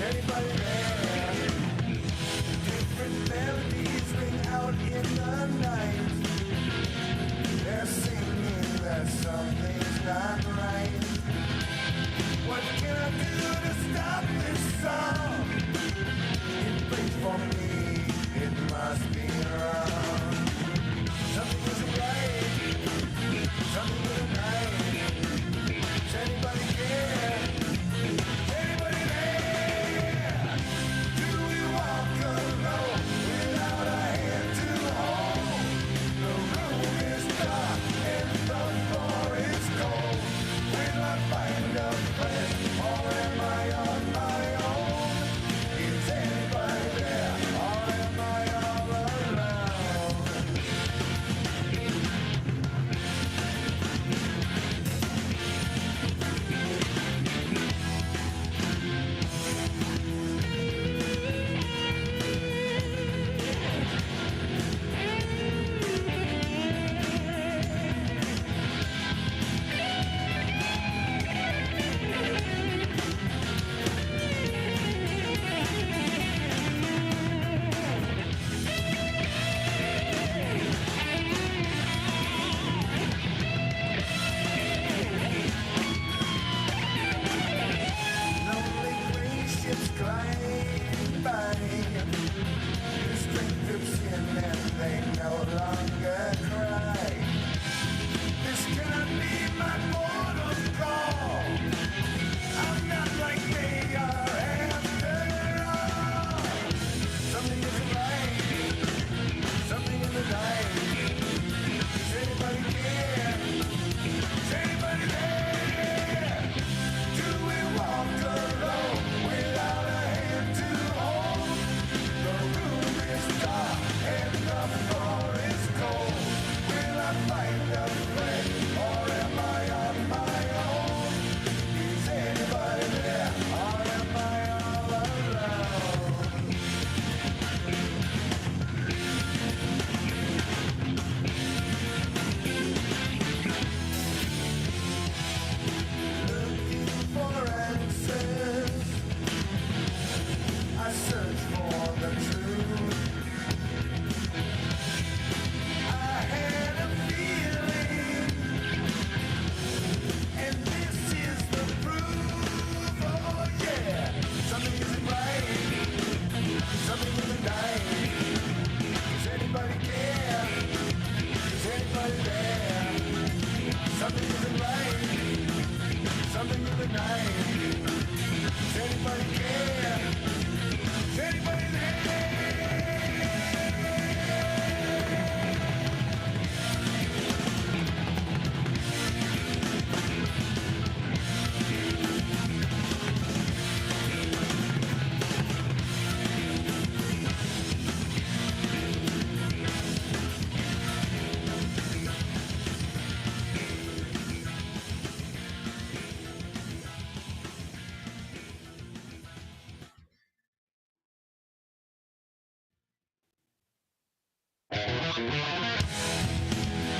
Anybody there? Different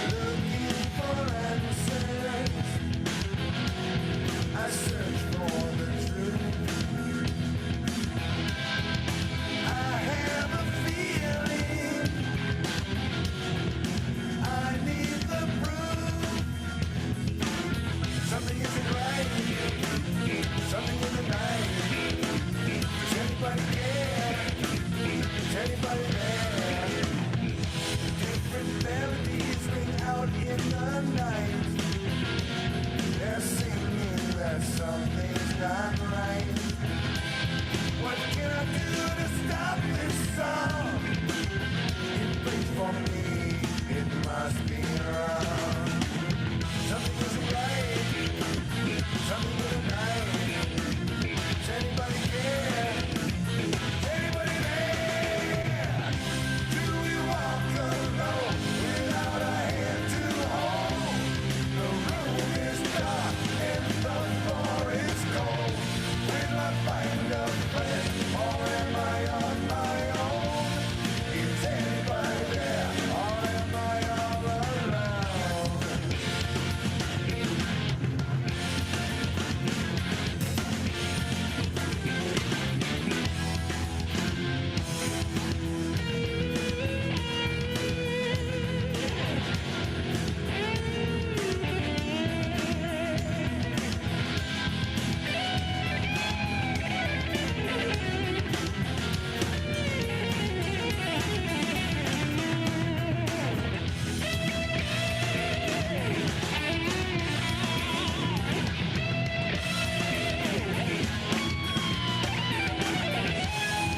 Looking for answers, I search for the truth. I have a feeling I need the proof. Something isn't right. Something in the night. Does anybody care? Is anybody there? Different melodies ring out in the night. They're singing that something's not right. What can I do to stop this song? It plays for me, it must be wrong. Something isn't right. Something in the night. Does anybody care? Is anybody there? Do we walk alone without a hand to hold? The room is dark and the floor is cold. Will I find a friend or am I on my own? Is anybody there or am I all alone?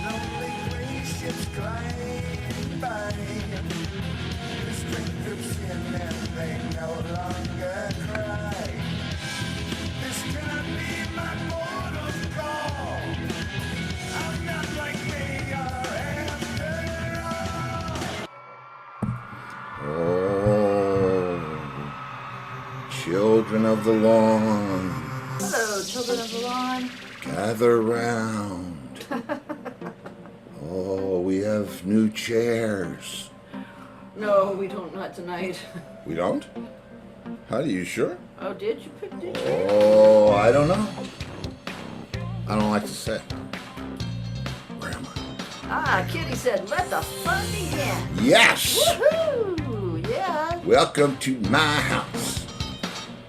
Lonely gray ships glide by. The strength grips in and they no longer cry. This cannot be my mortal call. I'm not like they are after all. Oh, children of the lawn, Hello, children of the lawn. gather round. Oh, we have new chairs. No, we don't, not tonight. We don't? How do you sure? Oh, did you pick this? Oh, I don't know. I don't like to say. Where am I? Ah, Kitty said, let the fun begin. Yes! Woohoo! Yeah, Welcome to my house.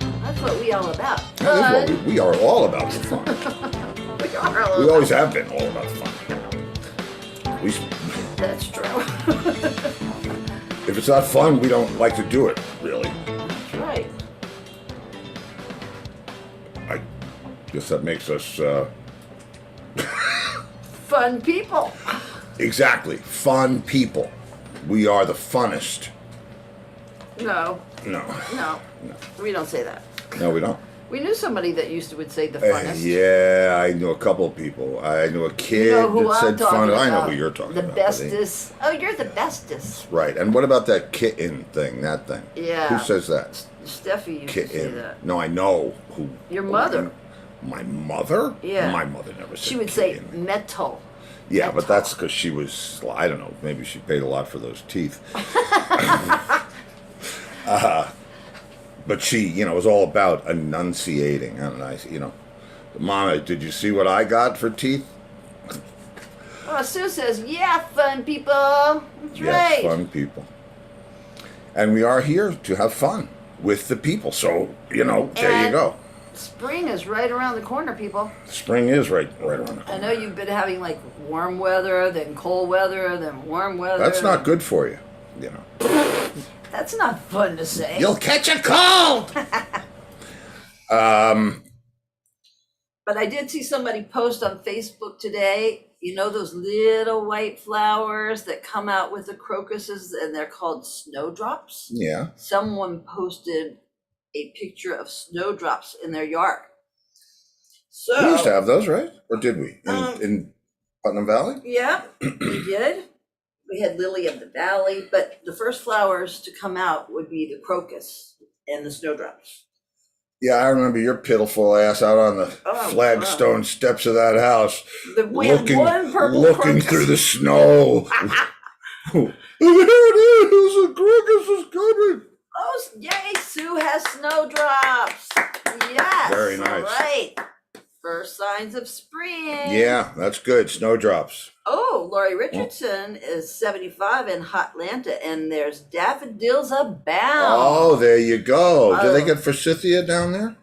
that's what we all about. That is what we are all about the fun. We are all We about. always have been all about fun. We, That's true. if it's not fun, we don't like to do it, really. That's right. I guess that makes us, Fun people. exactly, fun people. We are the funnest. No, No. no, we don't say that. No, we don't. We knew somebody that would say the funnest. Yeah, I knew a couple of people. I knew a kid You know who that I'm said talking fun. about. I know who you're talking the about. bestest. Oh, you're the bestest. Right. And what about that kitten thing, that thing? Yeah. Who says that? Steffi used to say Kitten. that. No, I know who. Your mother. My mother? Yeah. My mother never said She would kitten. say metal. Yeah, but metal. that's because she was, I don't know, maybe she paid a lot for those teeth. But she, was all about enunciating. And Mama, did you see what I got for teeth? Oh, Sue says, yeah, fun people. That's Yes, right. fun people. And we are here to have fun with the people. So, there you And go. Spring is right around the corner, people. Spring is right around the I corner. know you've been having like warm weather, then cold weather, then warm weather. That's not good for you, That's not fun to say. You'll catch a cold! But I did see somebody post on Facebook today, those little white flowers that come out with the crocuses and they're called snowdrops? Yeah. Someone posted a picture of snowdrops in their yard. So We used to have those, right? Or did we? In Putnam Valley? yeah, we did. We had lily of the valley, but the first flowers to come out would be the crocus and the snowdrops. Yeah, I remember your pitiful ass out on the Oh, flagstone steps of that house, We had one purple looking crocus. through the snow There it is. The crocus is coming. Oh, yay, Sue has snowdrops. Yes. Very nice. All right. First signs of spring. Yeah, that's good. Snowdrops. Oh, Lori Richardson is 75 in Hotlanta, and there's daffodils abound. Oh, there you go. Do they Oh. get forsythia down there?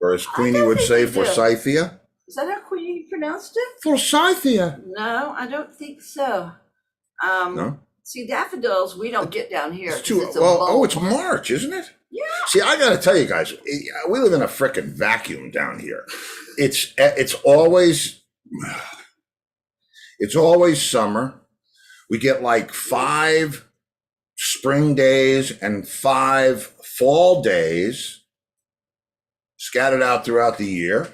Or as Queenie don't would think say, they do. forsythia? Is that how Queenie pronounced it? Forsythia. No, I don't think so. No? See, daffodils we don't get down here. It's 'cause too, it's a well, bulb. it's March, isn't it? Yeah. See, I got to tell you guys, we live in a frickin' vacuum down here. It's always summer. We get like 5 spring days and 5 fall days scattered out throughout the year,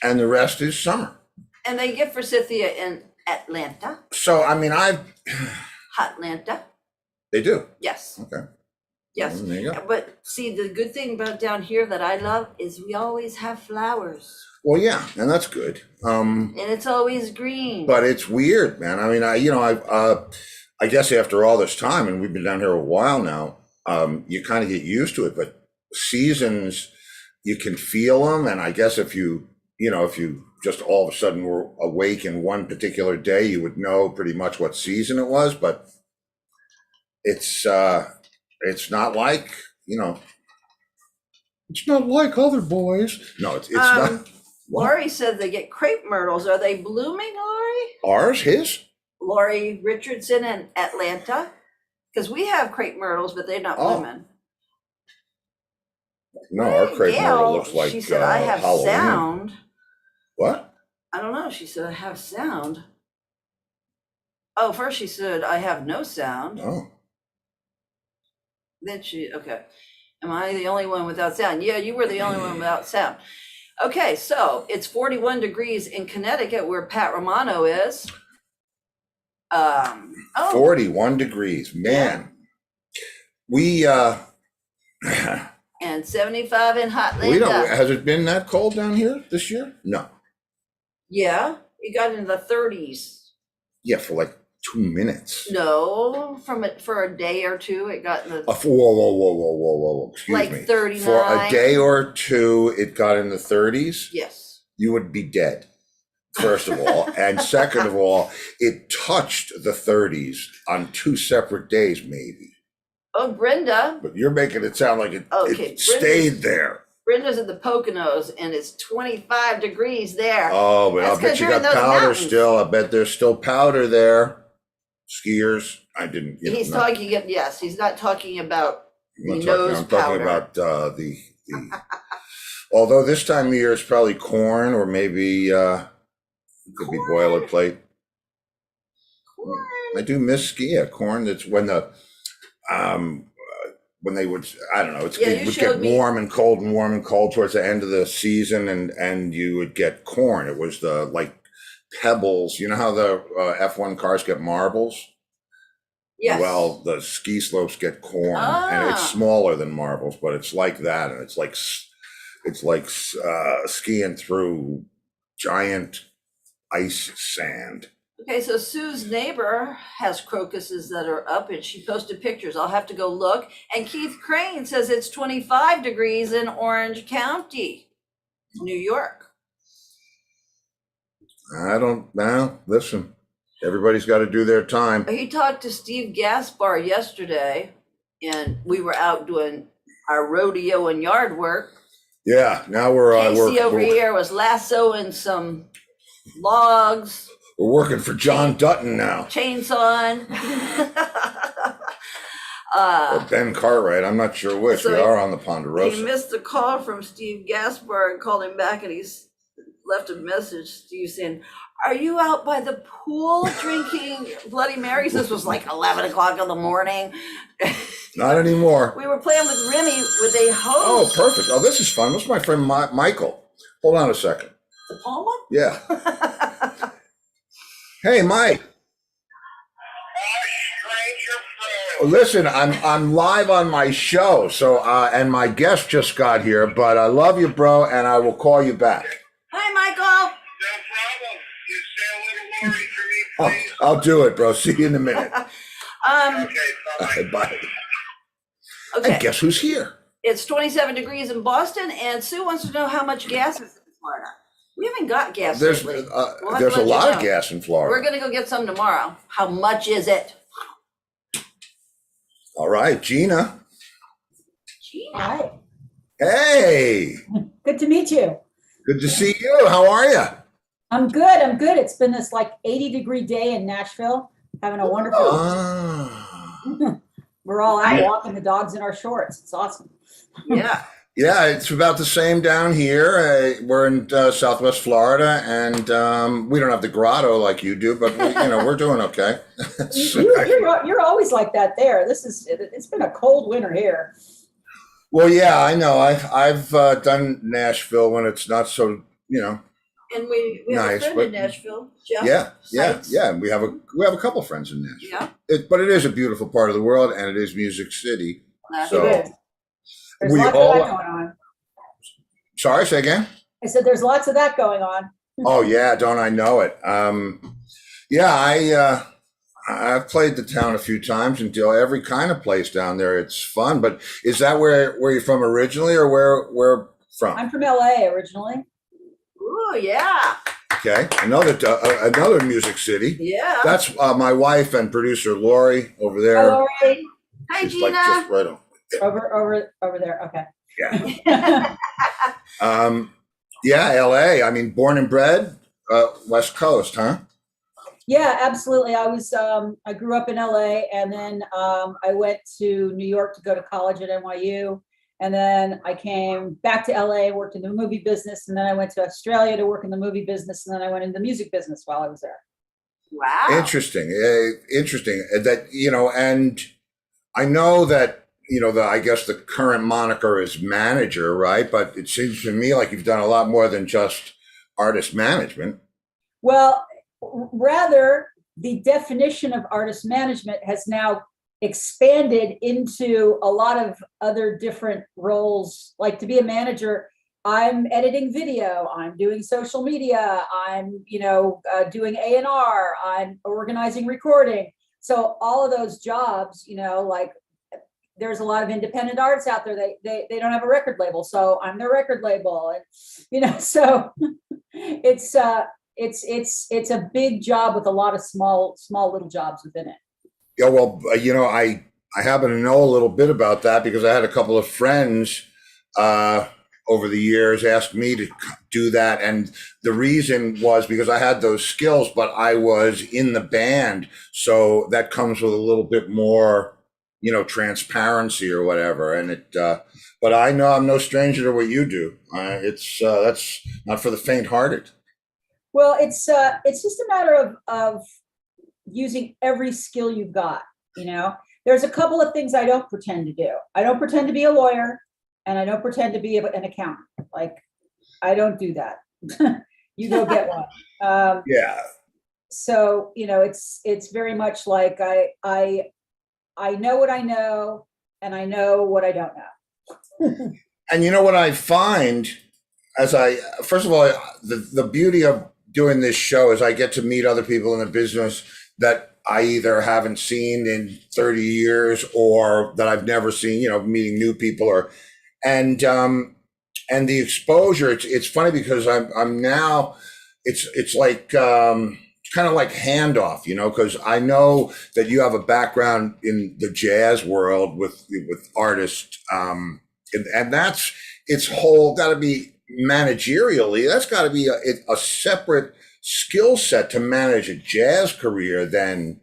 and the rest is summer. And they get forsythia in Atlanta, So, I mean, Hotlanta. they do. Yes. Okay. Yes. Well, there you go. But see, the good thing about down here that I love is we always have flowers, Well, yeah, and that's good. and it's always green. But it's weird, man. I mean, I guess after all this time, and we've been down here a while now, you kind of get used to it. But seasons, you can feel them, and I guess if you just all of a sudden were awake in one particular day, you would know pretty much what season it was. But it's not like it's not like other boys. No, it's not. Lori said they get crepe myrtles. Are they blooming, Lori? Ours, his. Lori Richardson in Atlanta? Because we have crepe myrtles, but they're not Oh. blooming. No, our crepe Gail, myrtle looks like she said, I have Halloween. sound. What? I don't know. She said, I have sound. Oh, first she said, I have no sound. Oh. Then okay. Am I the only one without sound? Yeah, you were the only one without sound. Okay, so it's 41 degrees in Connecticut where Pat Romano is. 41 degrees, man. We and 75 in Hotlanta. we don't. Has it been that cold down here this year? No. Yeah, it got into the 30s. Yeah, for like 2 minutes. No, for a day or two, it got in the Whoa. Excuse like me. 39. For a day or two, it got in the 30s. Yes. You would be dead, first of all. And second of all, it touched the 30s on 2 separate days, maybe. Oh, Brenda. But you're making it sound like it Okay, stayed there. Brenda's in the Poconos and it's 25 degrees there. Oh, but That's I'll bet 'cause you you're in got those powder mountains. still. I bet there's still powder there. Skiers. I didn't. He's talking, yes, he's not talking about I'm the not talking, nose I'm talking powder. about the. Although this time of year it's probably corn or maybe it could be boilerplate. Corn. I do miss corn. That's when when they would, I don't know, it Yeah, you would showed get me. warm and cold towards the end of the season, and you would get corn. It was the like pebbles. You know how the F1 cars get marbles? Yes. Well, the ski slopes get corn, and it's Ah. smaller than marbles, but it's like that, and it's like skiing through giant ice sand. Okay, so Sue's neighbor has crocuses that are up and she posted pictures. I'll have to go look. And Keith Crane says it's 25 degrees in Orange County, New York. I don't know. Listen, everybody's got to do their time. He talked to Steve Gaspar yesterday and we were out doing our rodeo and yard work. Yeah, now we're Casey over here was lassoing some logs, we're working for John Dutton now, chainsawing. or Ben Cartwright. I'm not sure which. So we are on the He Ponderosa. missed a call from Steve Gaspar and called him back and he's left a message, Steve, saying, are you out by the pool drinking Bloody Marys? This was like 11 o'clock in the morning. Not anymore. We were playing with Remy with a Oh, hose. perfect. Oh, this is fun. This is my friend Michael. Hold on a second. The Palma? Yeah. Hey, Mike. Listen, I'm live on my show, so and my guest just got here, but I love you, bro, and I will call you back. Hi, Michael. No problem. You say a little Lori for me, Oh, please. I'll do it, bro. See you in a minute. Um, Bye. And okay, guess who's here? it's 27 degrees in Boston, and Sue wants to know how much gas is in Florida. We haven't got gas There's lately. We'll have to there's a let you lot of know. gas in We're Florida. gonna go get some tomorrow. How much is it? All right, Gina. Gina. Hi, Hey, good to meet you. good to see you. How are you? I'm good. I'm good. It's been this like 80-degree day in Nashville, having a wonderful. Ah. We're all out walking the dogs in our shorts. It's awesome. Yeah. Yeah, it's about the same down here. We're in Southwest Florida, and we don't have the grotto like you do, but we're doing okay. You're always like that there. It's been a cold winter here. Well, yeah, I know. I've done Nashville when it's not so, And we have Nice, a friend but- in Nashville, Jeff. yeah. Sites. We have a couple friends in Nashville. Yeah. But it is a beautiful part of the world, and it is Music City. So It is. There's we lots all- of that going on. Sorry, say again. I said there's lots of that going on. Oh yeah, don't I know it? Yeah, I've played the town a few times and do every kind of place down there. It's fun. But is that where you're from originally, or where from? I'm from LA originally. Ooh, yeah. Okay, another Music City. Yeah. That's my wife and producer Lori over there. Hi, Lori. Hi, Just Gina. just right on. Over there. Okay. Yeah. Yeah, LA. I mean, born and bred, West Coast, huh? Yeah, absolutely. I grew up in LA, and then I went to New York to go to college at NYU. And then I came back to LA, worked in the movie business, and then I went to Australia to work in the movie business, and then I went into the music business while I was there. Wow. Interesting. Interesting. That, and I know that, I guess the current moniker is manager, right? But it seems to me like you've done a lot more than just artist management. Well, rather, the definition of artist management has now expanded into a lot of other different roles. Like, to be a manager, I'm editing video, I'm doing social media, I'm doing A&R, I'm organizing recording. So all of those jobs, like, there's a lot of independent artists out there. They don't have a record label, so I'm their record label, and so it's a big job with a lot of small little jobs within it. Yeah, well, I happen to know a little bit about that because I had a couple of friends over the years ask me to do that, and the reason was because I had those skills, but I was in the band, so that comes with a little bit more, transparency or whatever. And but I know I'm no stranger to what you do. That's not for the faint-hearted. Well, it's just a matter of using every skill you've got. There's a couple of things I don't pretend to do. I don't pretend to be a lawyer, and I don't pretend to be an accountant. Like, I don't do that. You go get one. Yeah. So it's very much like I know what I know, and I know what I don't know. And what I find first of all, the beauty of doing this show is I get to meet other people in the business that I either haven't seen in 30 years or that I've never seen, meeting new people and the exposure. It's funny because I'm now, it's like, kind of like handoff, because I know that you have a background in the jazz world with artists, and that's got to be managerially. That's got to be a separate skill set to manage a jazz career than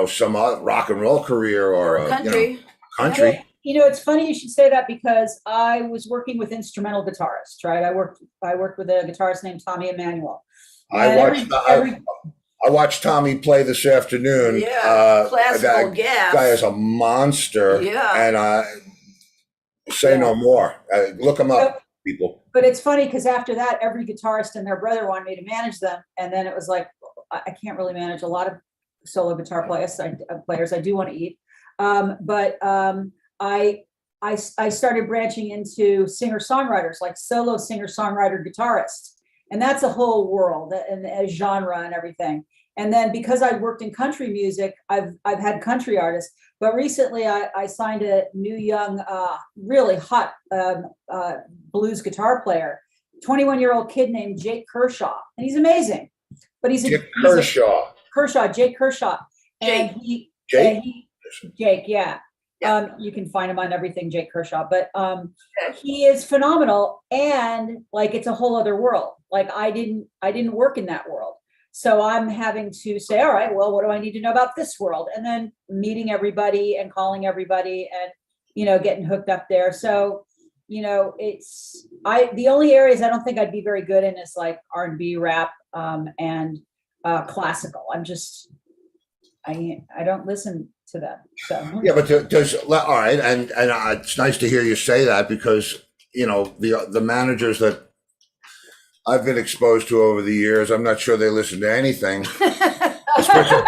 some other rock and roll career or a Country. country. It's funny you should say that because I was working with instrumental guitarists, right? I worked with a guitarist named Tommy Emmanuel. I watched Tommy play this afternoon. Yeah, classical that gas. guy is a monster. Yeah. And say no more. Look him up, people. But it's funny because after that, every guitarist and their brother wanted me to manage them, and then it was like, I can't really manage a lot of solo guitar players. I do want to eat, but I started branching into singer-songwriters, like solo singer-songwriter guitarists. And that's a whole world and a genre and everything. And then because I worked in country music, I've had country artists. But recently, I signed a new young, really hot blues guitar player, 21-year-old kid named Jake Kershaw, and he's amazing. But he's Jake a Kershaw. Jake Kershaw, and Jake? Jake, yeah. You can find him on everything, Jake Kershaw. But he is phenomenal, and like it's a whole other world. Like I didn't work in that world. So I'm having to say, all right, well, what do I need to know about this world? And then meeting everybody and calling everybody and, getting hooked up there. So, the only areas I don't think I'd be very good in is like R&B, rap, and classical. I don't listen to them. So Yeah, but all right, and it's nice to hear you say that because the managers that I've been exposed to over the years, I'm not sure they listen to anything. Especially,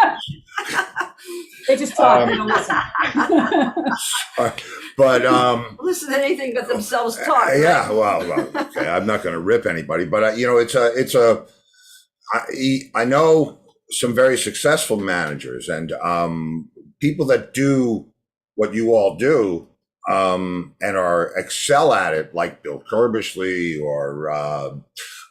they just talk, they don't listen. but Listen to anything but themselves talk. yeah, right? well, okay, I'm not going to rip anybody, but I know some very successful managers and people that do what you all do and excel at it, like Bill Kerbishley or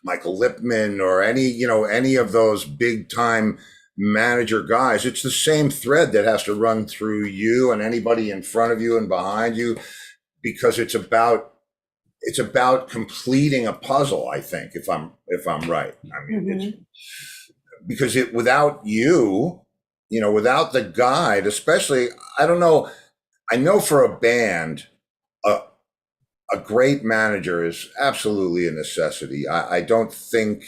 Michael Lipman or any of those big time manager guys. It's the same thread that has to run through you and anybody in front of you and behind you, because it's about completing a puzzle. I think if I'm right. I mean, it's because without you, without the guide, especially, I don't know. I know for a band, a great manager is absolutely a necessity. I don't think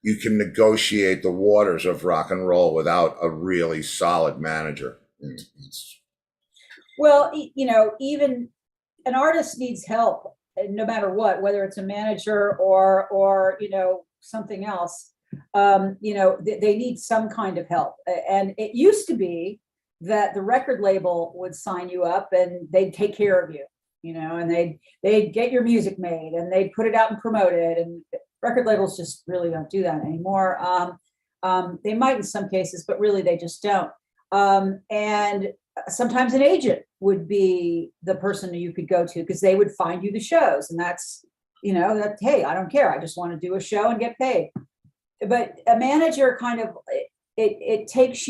you can negotiate the waters of rock and roll without a really solid manager. Well, even an artist needs help, no matter what, whether it's a manager or something else. They need some kind of help. And it used to be that the record label would sign you up and they'd take care of you, and they'd get your music made and they'd put it out and promote it. And record labels just really don't do that anymore. They might in some cases, but really they just don't. And sometimes an agent would be the person you could go to because they would find you the shows. And that's, hey, I don't care. I just want to do a show and get paid. But a manager kind of, it takes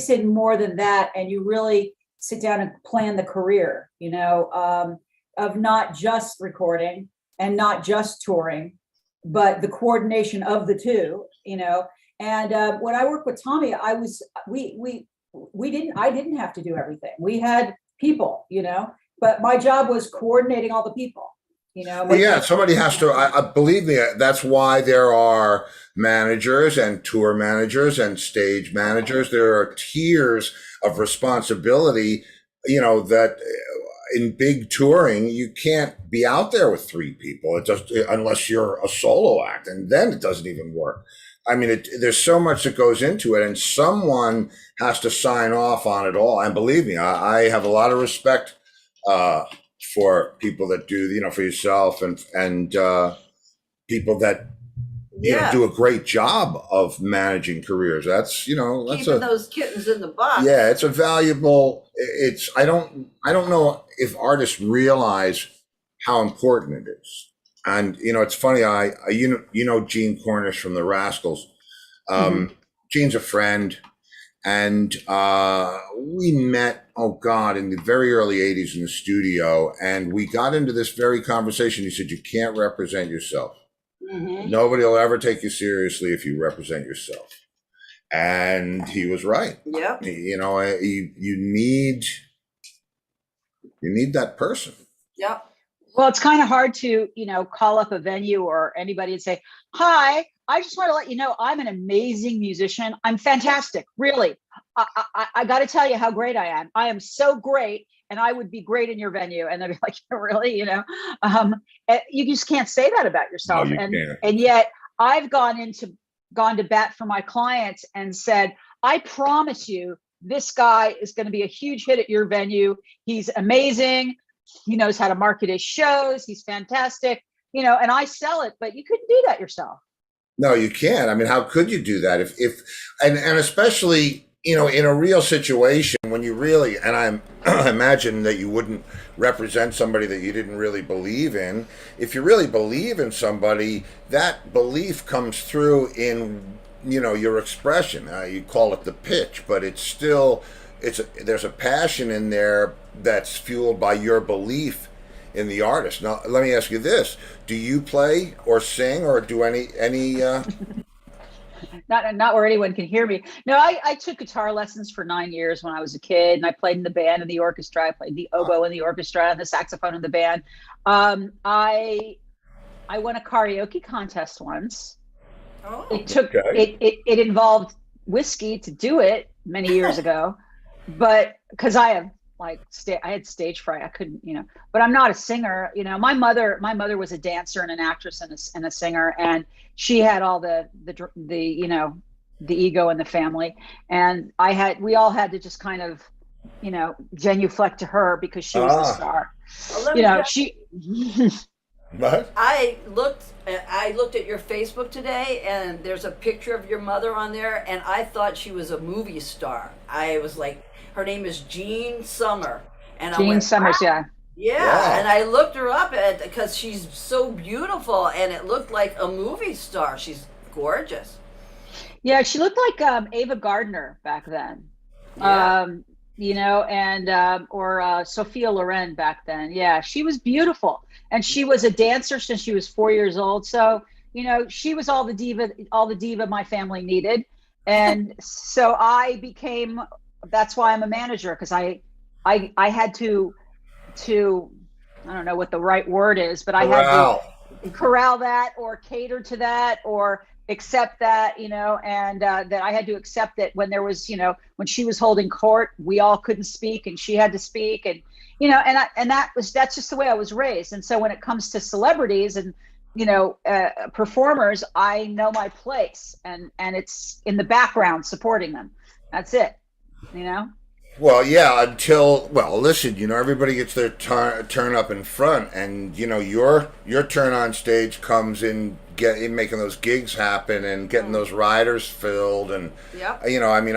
in more than that. And you really sit down and plan the career, of not just recording and not just touring, but the coordination of the two, and when I worked with Tommy, I didn't have to do everything. We had people, but my job was coordinating all the people. Well, yeah, somebody has to. I believe me. That's why there are managers and tour managers and stage managers. There are tiers of responsibility. That in big touring you can't be out there with three people. It just unless you're a solo act, and then it doesn't even work. I mean, there's so much that goes into it, and someone has to sign off on it all. And believe me, I have a lot of respect for people that do, for yourself and people that do a great job of managing careers. That's keeping those kittens in the box. Yeah, it's a valuable. I don't know if artists realize how important it is. And it's funny. Gene Cornish from the Rascals. Gene's a friend. And we met, in the very early 80s in the studio. And we got into this very conversation. He said, you can't represent yourself. Nobody will ever take you seriously if you represent yourself. And he was right. Yeah. You need that person. Yeah. Well, it's kind of hard to, call up a venue or anybody and say, hi, I just want to let you know I'm an amazing musician. I'm fantastic. Really. I got to tell you how great I am. I am so great and I would be great in your venue. And they'll be like, really, you just can't say that about yourself. No, and yet I've gone to bat for my clients and said, I promise you, this guy is going to be a huge hit at your venue. He's amazing. He knows how to market his shows. He's fantastic, and I sell it, but you couldn't do that yourself. No, you can't. I mean, how could you do that and especially, in a real situation when you really, and I imagine that you wouldn't represent somebody that you didn't really believe in. If you really believe in somebody, that belief comes through in, your expression. You call it the pitch, but it's still, there's a passion in there that's fueled by your belief in the artist. Now, let me ask you this: do you play or sing or do any? Not where anyone can hear me. No, I took guitar lessons for 9 years when I was a kid, and I played in the band and the orchestra. I played the oboe in the orchestra and the saxophone in the band. I won a karaoke contest once. Oh, It took Okay. it involved whiskey to do it many years ago, but because I had stage fright, I couldn't, but I'm not a singer. My mother was a dancer and an actress and a singer, and she had all the ego in the family, and we all had to just kind of, genuflect to her because she was the Ah, star. well, let me tell She what? I looked at your Facebook today, and there's a picture of your mother on there, and I thought she was a movie star. I was like, her name is Jean Summer, and I Jean went, Summers, yeah. yeah, Wow. and I looked her up because she's so beautiful, and it looked like a movie star. She's gorgeous. Yeah, she looked like Ava Gardner back then. Yeah. And or Sophia Loren back then. Yeah, she was beautiful, and she was a dancer since she was 4 years old. So she was all the diva my family needed, and so I became. That's why I'm a manager, because I had to I don't know what the right word is, but I had to Corral. corral that or cater to that or accept that, and that I had to accept that when there was, when she was holding court, we all couldn't speak and she had to speak, and that's just the way I was raised. And so when it comes to celebrities and performers, I know my place, and it's in the background supporting them. That's it, you know. Well, yeah, listen, everybody gets their turn up in front, and your turn on stage comes in making those gigs happen and getting those riders filled, and Yep. I mean,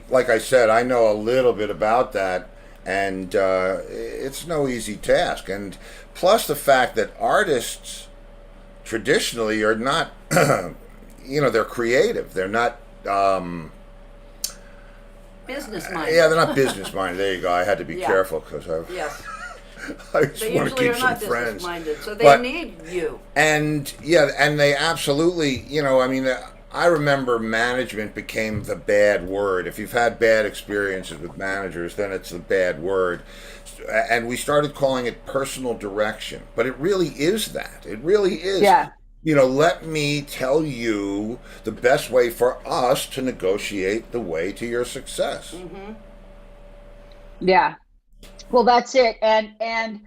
like I said, I know a little bit about that, and it's no easy task, and plus the fact that artists traditionally are not, they're creative, they're not. Business minded. Yeah, they're not business minded. There you go. I had to be Yeah. careful because Yes. I just They want to usually keep are some not business friends. minded, so they But need you. and yeah, and they absolutely, I mean, I remember management became the bad word. If you've had bad experiences with managers, then it's the bad word. And we started calling it personal direction, but it really is that. It really is. Yeah. Let me tell you the best way for us to negotiate the way to your success. Hmm. Yeah. Well, that's it. And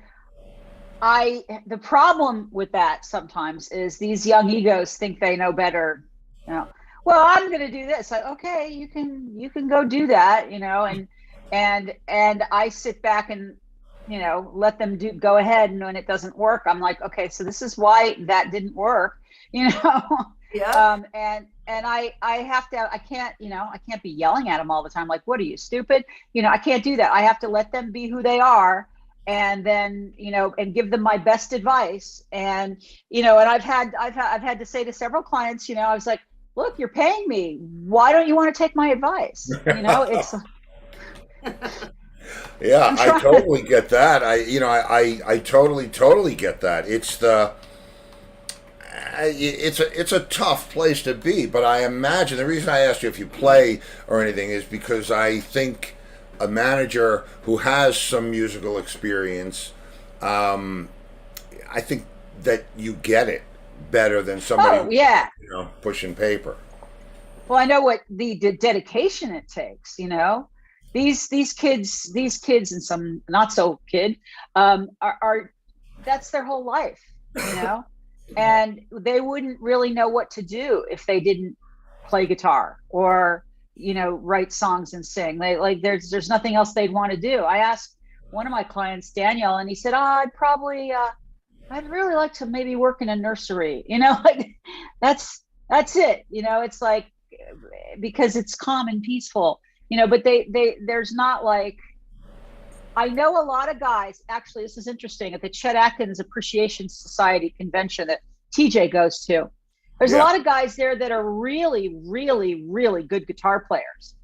the problem with that sometimes is these young egos think they know better. Well, I'm going to do this. Like, okay, you can go do that, and I sit back and, let them go ahead. And when it doesn't work, I'm like, okay, so this is why that didn't work, Yeah. And I have to, I can't be yelling at them all the time. Like, what are you, stupid? I can't do that. I have to let them be who they are, and then, and give them my best advice. And, and I've had to say to several clients, I was like, look, you're paying me. Why don't you want to take my advice? It's, Yeah, I'm I trying. totally get that. I totally get that. It's a tough place to be, but I imagine the reason I asked you if you play or anything is because I think a manager who has some musical experience, I think that you get it better than somebody Oh, yeah. pushing paper. Well, I know what the dedication it takes, these kids and some not so kid, are that's their whole life, and they wouldn't really know what to do if they didn't play guitar or, write songs and sing. They like, there's nothing else they'd want to do. I asked one of my clients, Daniel, and he said, I'd really like to maybe work in a nursery, like that's That's it. It's like, because it's calm and peaceful, but there's not like, I know a lot of guys, actually, this is interesting, at the Chet Atkins Appreciation Society convention that TJ goes to. There's a Yeah. lot of guys there that are really, really, really good guitar players.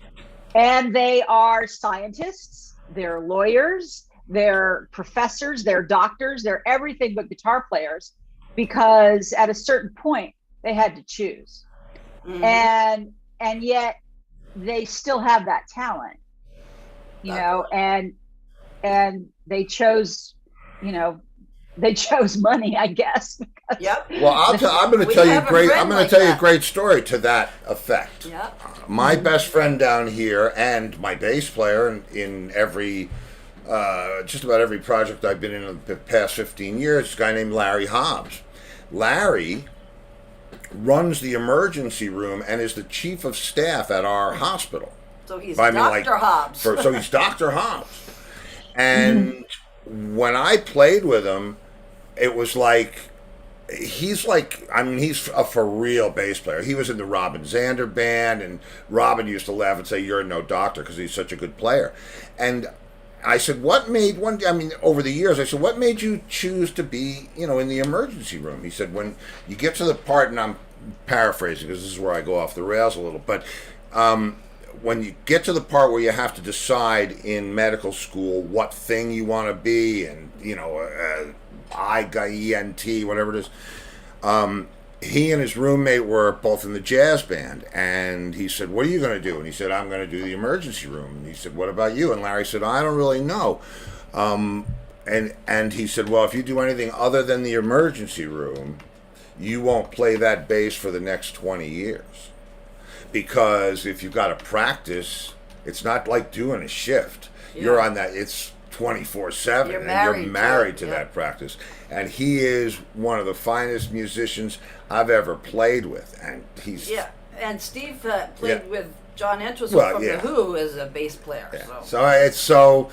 And they are scientists, they're lawyers, they're professors, they're doctors, they're everything but guitar players, because at a certain point they had to choose. Mhm. And yet they still have that talent, and they chose, they chose money, I guess. Yep. Well, I'm going to We tell you have a friend I'm going like to tell you a that. great story to that effect. Yep. My best friend down here and my bass player in every, just about every project I've been in the past 15 years, is a guy named Larry Hobbs. Larry runs the emergency room and is the chief of staff at our hospital. So he's I mean, Dr. Hobbs. So he's Dr. Hobbs. And when I played with him, it was like, he's a for real bass player. He was in the Robin Zander band, and Robin used to laugh and say, "You're no doctor," because he's such a good player. And I said, over the years, I said, what made you choose to be, in the emergency room? He said, when you get to the part, and I'm paraphrasing because this is where I go off the rails a little, but when you get to the part where you have to decide in medical school what thing you want to be, and, ENT, whatever it is, he and his roommate were both in the jazz band, and he said, "What are you going to do?" And he said, "I'm going to do the emergency room." And he said, "What about you?" And Larry said, "I don't really know." And he said, "Well, if you do anything other than the emergency room, you won't play that bass for the next 20 years. Because if you've got to practice, it's not like doing a shift. You're on that, it's 24/7, You're and married you're married to to it, that practice." And he is one of the finest musicians I've ever played with. And he's... Yeah, and Steve played Yeah. with John Entwistle Well, from yeah. The Who as a bass player. Yeah. So. So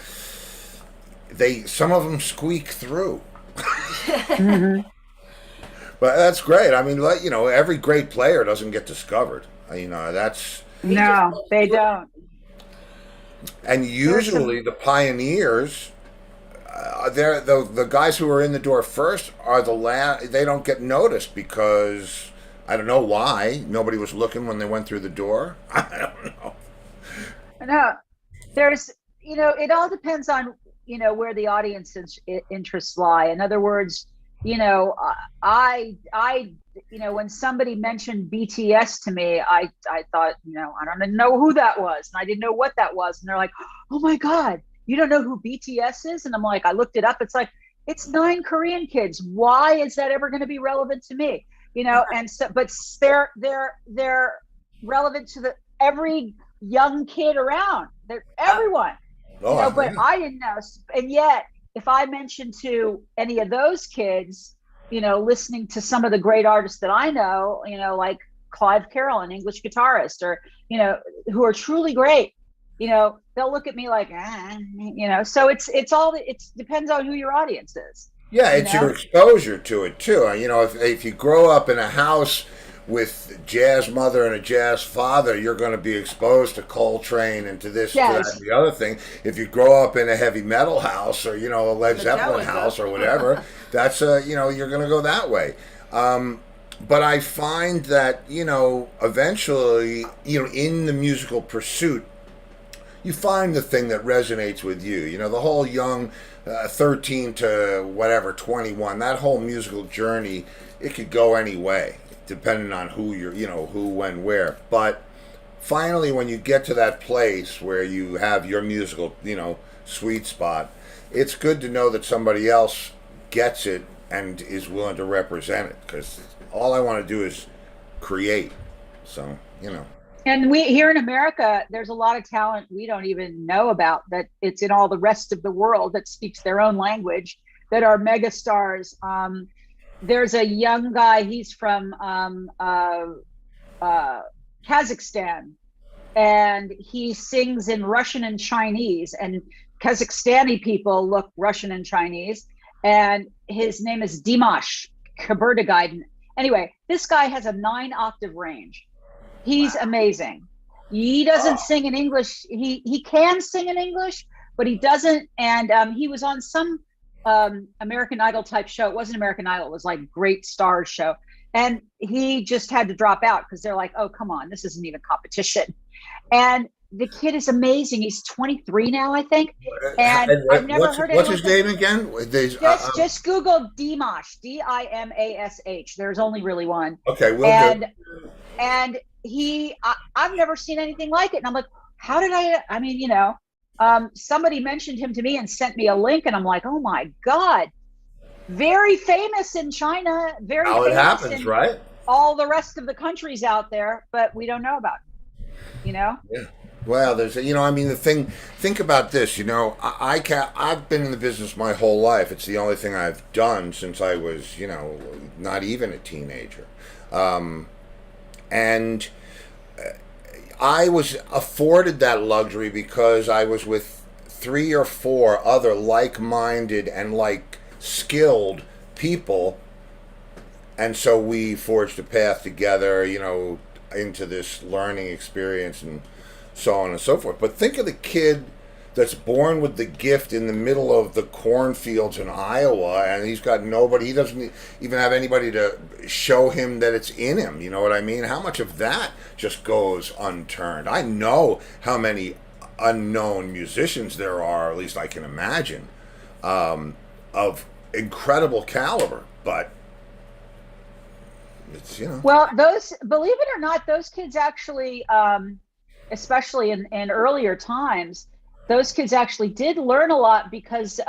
some of them squeak through. But that's great. I mean, every great player doesn't get discovered. That's... No, they don't. And usually the pioneers, they're the guys who are in the door first are the last. They don't get noticed because I don't know why. Nobody was looking when they went through the door. I don't know. No, there's, it all depends on, where the audience interests lie. In other words, I when somebody mentioned BTS to me, I thought, I don't even know who that was. And I didn't know what that was. And they're like, "Oh my God, you don't know who BTS is?" And I'm like, I looked it up. It's like, it's 9 Korean kids. Why is that ever going to be relevant to me? And so, but they're relevant to every young kid around. They're everyone, Oh, but yeah. I didn't know. And yet, if I mentioned to any of those kids, listening to some of the great artists that I know, like Clive Carroll, an English guitarist, or, who are truly great, they'll look at me like, so it depends on who your audience is. Yeah, it's your exposure to it too. If you grow up in a house with jazz mother and a jazz father, you're going to be exposed to Coltrane and to this, to that, and the other thing. If you grow up in a heavy metal house, or a Led Zeppelin house, or whatever, that's you're going to go that way. But I find that eventually, in the musical pursuit, you find the thing that resonates with you. The whole young 13 to whatever 21, that whole musical journey, it could go any way, depending on who you're, who, when, where. But finally, when you get to that place where you have your musical, sweet spot, it's good to know that somebody else gets it and is willing to represent it. Because all I want to do is create. So, And we here in America, there's a lot of talent we don't even know about, that it's in all the rest of the world that speaks their own language, that are megastars. There's a young guy, he's from Kazakhstan, and he sings in Russian and Chinese, and Kazakhstani people look Russian and Chinese, and his name is Dimash Kaberdagaiden, Anyway, this guy has a 9-octave range. He's amazing. He doesn't sing in English. He can sing in English, but he doesn't. And he was on some American Idol type show. It wasn't American Idol. It was like Great Stars show. And he just had to drop out because they're like, oh, come on, this isn't even competition. And the kid is amazing. He's 23 now, I think. And I've never heard what's his anyone name again? just Google Dimash, Dimash. There's only really one. Okay, we'll do. And I've never seen anything like it. And I'm like, how did I mean, somebody mentioned him to me and sent me a link, and I'm like, oh my God, very famous in China, very How it famous happens, in right? all the rest of the countries out there, but we don't know about it, Yeah. Well, there's, I mean, think about this, I've been in the business my whole life. It's the only thing I've done since I was, not even a teenager. And I was afforded that luxury because I was with 3 or 4 other like-minded and skilled people. And so we forged a path together, into this learning experience and so on and so forth. But think of the kid that's born with the gift in the middle of the cornfields in Iowa, and he's got nobody, he doesn't even have anybody to show him that it's in him. You know what I mean? How much of that just goes unturned? I know how many unknown musicians there are, at least I can imagine, of incredible caliber, but it's, Well, believe it or not, those kids actually, especially in earlier times, those kids actually did learn a lot because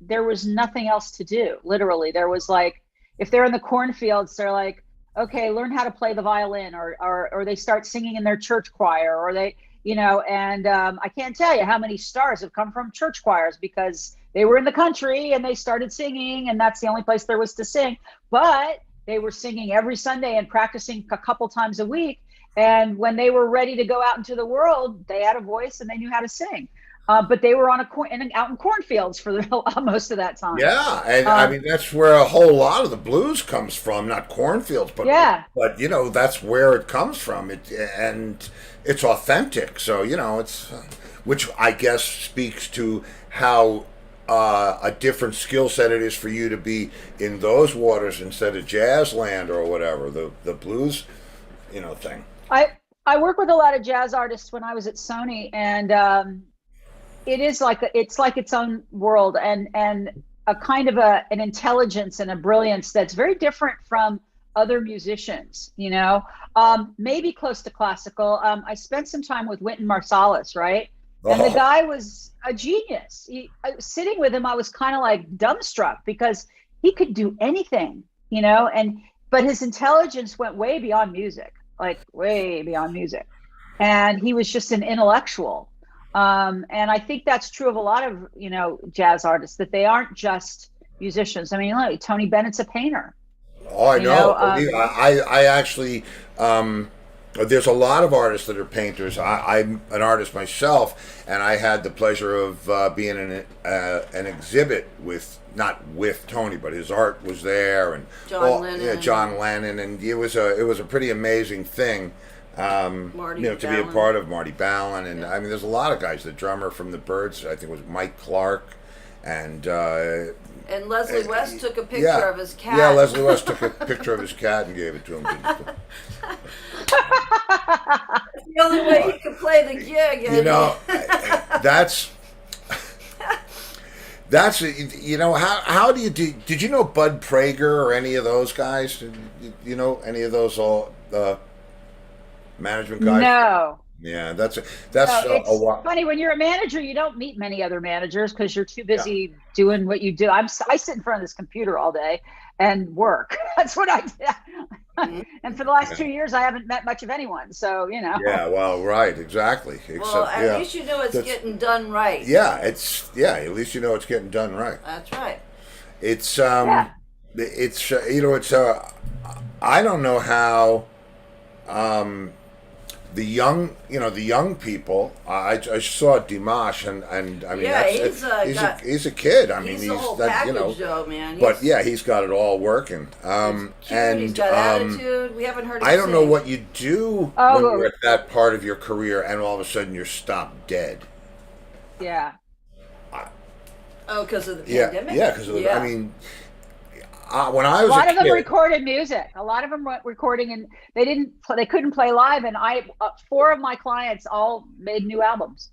there was nothing else to do. Literally, there was if they're in the cornfields, they're like, okay, learn how to play the violin, or they start singing in their church choir, or they, and I can't tell you how many stars have come from church choirs because they were in the country and they started singing, and that's the only place there was to sing. But they were singing every Sunday and practicing a couple times a week. And when they were ready to go out into the world, they had a voice and they knew how to sing. But they were out in cornfields for most of that time. Yeah, and I mean that's where a whole lot of the blues comes from, not cornfields, but but that's where it comes from. And it's authentic, so it's which I guess speaks to how a different skill set it is for you to be in those waters instead of jazz land or whatever the blues, thing. I work with a lot of jazz artists when I was at Sony, and it is it's like its own world, and a kind of an intelligence and a brilliance that's very different from other musicians, maybe close to classical. I spent some time with Wynton Marsalis, right? And the guy was a genius. Sitting with him, I was kind of dumbstruck because he could do anything, but his intelligence went way beyond music, way beyond music. And he was just an intellectual. And I think that's true of a lot of, jazz artists, that they aren't just musicians. I mean, look, Tony Bennett's a painter. Oh, I know. I actually, there's a lot of artists that are painters. I'm an artist myself, and I had the pleasure of being in an exhibit not with Tony, but his art was there, and John Lennon. Yeah, John Lennon, and it was a pretty amazing thing. Marty to be a part of Marty Ballin, and I mean, there's a lot of guys. The drummer from the Byrds, I think it was Mike Clark, and Leslie West took a picture of his cat. Yeah, Leslie West took a picture of his cat and gave it to him. That's the only way he could play the gig. That's how do you do? Did you know Bud Prager or any of those guys? Did you know any of those management guys? No. Yeah, that's it's a lot. Funny, when you're a manager, you don't meet many other managers because you're too busy doing what you do. I sit in front of this computer all day and work. That's what I do. And for the last 2 years, I haven't met much of anyone. So Yeah, well, right, exactly. Well, at least you know it's getting done right. Yeah, at least you know it's getting done right. That's right. It's I don't know how the young, the young people. I saw Dimash, and I mean, Yeah, he's a kid. I mean, he's the whole that, package, though, man. But yeah, he's got it all working. Cute, And he's got attitude. We haven't heard him I don't know sing. what you do Oh. when you're at that part of your career, and all of a sudden you're stopped dead. Yeah. Oh, because of the Yeah, pandemic? yeah, because Yeah. I mean, when I A was lot a of them kid, recorded music. A lot of them were recording, and they couldn't play live. And four of my clients all made new albums.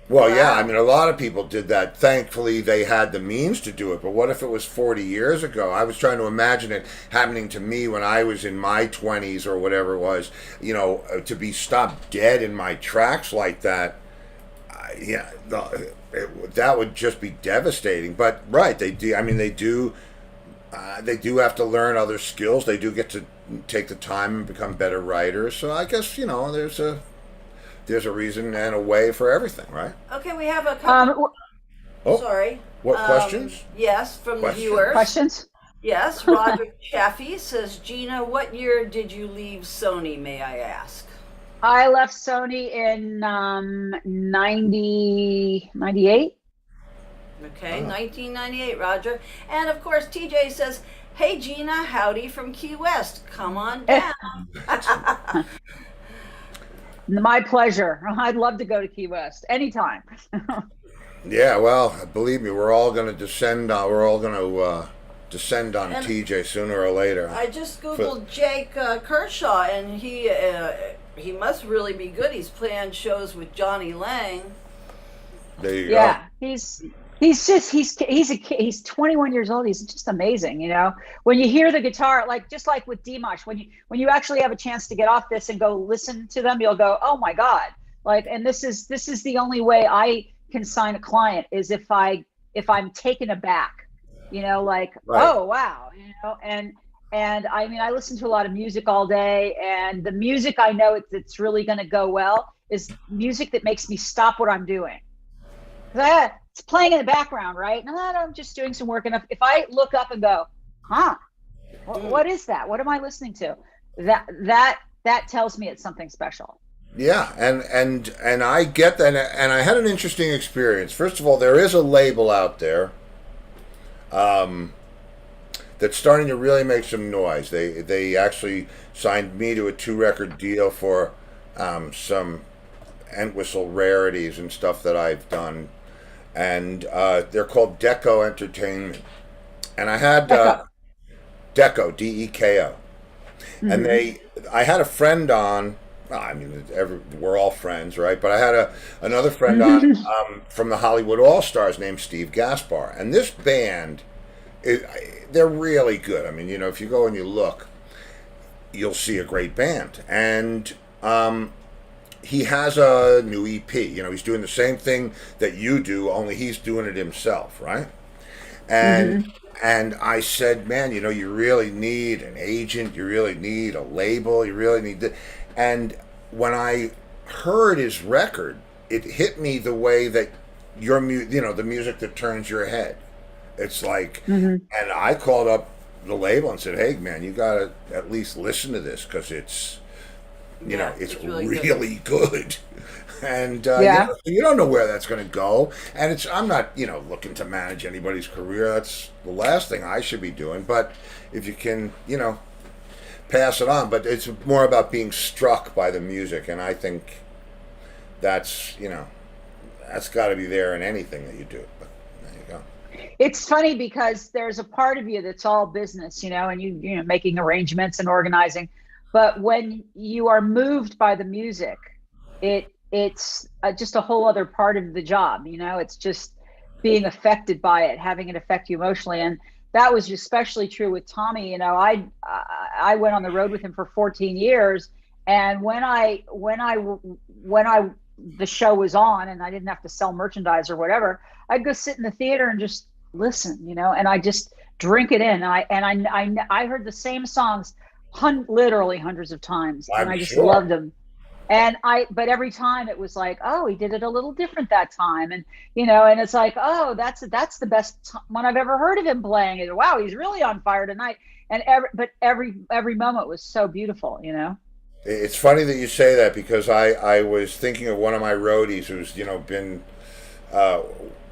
well, yeah, Wow. I mean, a lot of people did that. Thankfully, they had the means to do it. But what if it was 40 years ago? I was trying to imagine it happening to me when I was in my 20s or whatever it was. To be stopped dead in my tracks like that. Yeah, that would just be devastating. But right, they do. I mean, they do. They do have to learn other skills. They do get to take the time and become better writers. So I guess there's a reason and a way for everything, right? Okay, we have a couple. Oh, Sorry. what questions? Yes, from Questions. the viewers. Questions? Yes, Roger Chaffee says, Gina, what year did you leave Sony, may I ask? I left Sony in 98. Okay, 1998, Roger. And of course, TJ says, hey, Gina, howdy from Key West. Come on down. My pleasure. I'd love to go to Key West anytime. Yeah, well, believe me, we're all going to descend. We're all going to descend on And TJ sooner or later. I just Googled Jake Kershaw, and he must really be good. He's playing shows with Johnny Lang. There you Yeah, he's 21 years old. He's just amazing. When you hear the guitar, just like with Dimash, when you actually have a chance to get off this and go listen to them, you'll go, oh my God. And this is the only way I can sign a client is if I'm taken aback, Right. oh wow, and I mean, I listen to a lot of music all day, and the music I know it's really going to go well is music that makes me stop what I'm doing. It's playing in the background, right? No, I'm just doing some work. And if I look up and go, what is that? What am I listening to? That tells me it's something special. Yeah, and I get that, and I had an interesting experience. First of all, there is a label out there that's starting to really make some noise. They actually signed me to a 2-record deal for some Entwistle rarities and stuff that I've done, and they're called Deco Entertainment. And I had Deco, Deko, and I had a friend on. Well, I mean, we're all friends, right? But I had another friend on from the Hollywood All Stars named Steve Gaspar, and this band, they're really good. I mean, if you go and you look, you'll see a great band. And he has a new EP. He's doing the same thing that you do, only he's doing it himself, right? And I said, man, you really need an agent. You really need a label. You really need And when I heard his record, it hit me the way that the music that turns your head. It's like, and I called up the label and said, hey, man, you got to at least listen to this because it's really good. And you don't know where that's going to go. And I'm not, looking to manage anybody's career. That's the last thing I should be doing. But if you can, pass it on. But it's more about being struck by the music. And I think that's got to be there in anything that you do. But there you go. It's funny because there's a part of you that's all business, and you making arrangements and organizing. But when you are moved by the music, it's just a whole other part of the job. It's just being affected by it, having it affect you emotionally. And that was especially true with Tommy. I went on the road with him for 14 years. And when the show was on and I didn't have to sell merchandise or whatever, I'd go sit in the theater and just listen, and I just drink it in. I heard the same songs literally hundreds of times, and I just loved them. But every time it was like, oh, he did it a little different that time, and and it's like, oh, that's the best one I've ever heard of him playing. And wow, he's really on fire tonight. And every moment was so beautiful. It's funny that you say that because I was thinking of one of my roadies who's been uh,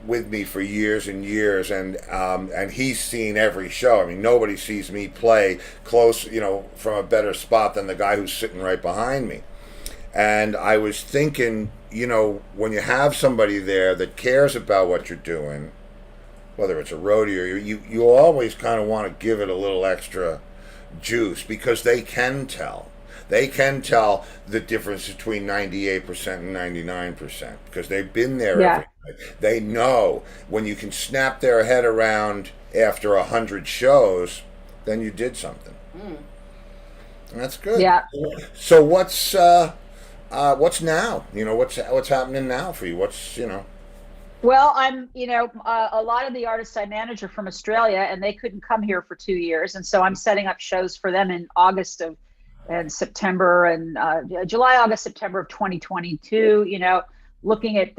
with me for years and years, and he's seen every show. I mean, nobody sees me play close, from a better spot than the guy who's sitting right behind me. And I was thinking, when you have somebody there that cares about what you're doing, whether it's a roadie or you always kind of want to give it a little extra juice because they can tell. They can tell the difference between 98% and 99% because they've been there Yeah. every night. They know when you can snap their head around after 100 shows, then you did something. And that's good. Yeah. So what's now? What's happening now for you? Well, a lot of the artists I manage are from Australia and they couldn't come here for 2 years. And so I'm setting up shows for them in August and September and July, August, September of 2022, looking at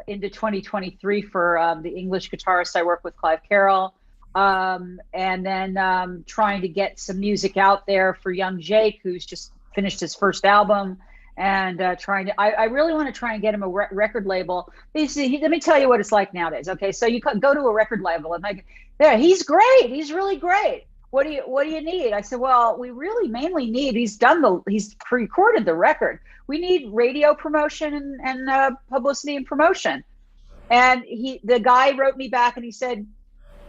into 2023 for the English guitarist I work with, Clive Carroll. And then trying to get some music out there for young Jake, who's just finished his first album. And I really want to try and get him a record label. Let me tell you what it's like nowadays. Okay, so you go to a record label and like, yeah, he's great. He's really great. What do you need? I said, well, we really mainly need. He's pre-recorded the record. We need radio promotion and publicity and promotion. And the guy wrote me back and he said,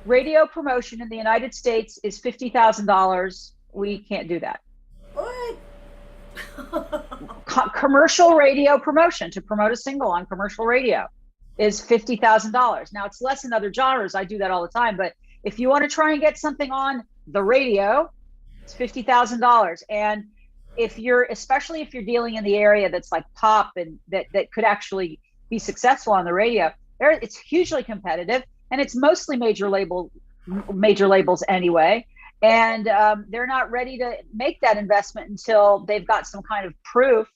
radio promotion in the United States is $50,000. We can't do that. What? Commercial radio promotion to promote a single on commercial radio is $50,000. Now it's less in other genres. I do that all the time, but if you want to try and get something on the radio, it's $50,000. And especially if you're dealing in the area that's like pop and that could actually be successful on the radio, it's hugely competitive and it's mostly major labels anyway. And they're not ready to make that investment until they've got some kind of proof.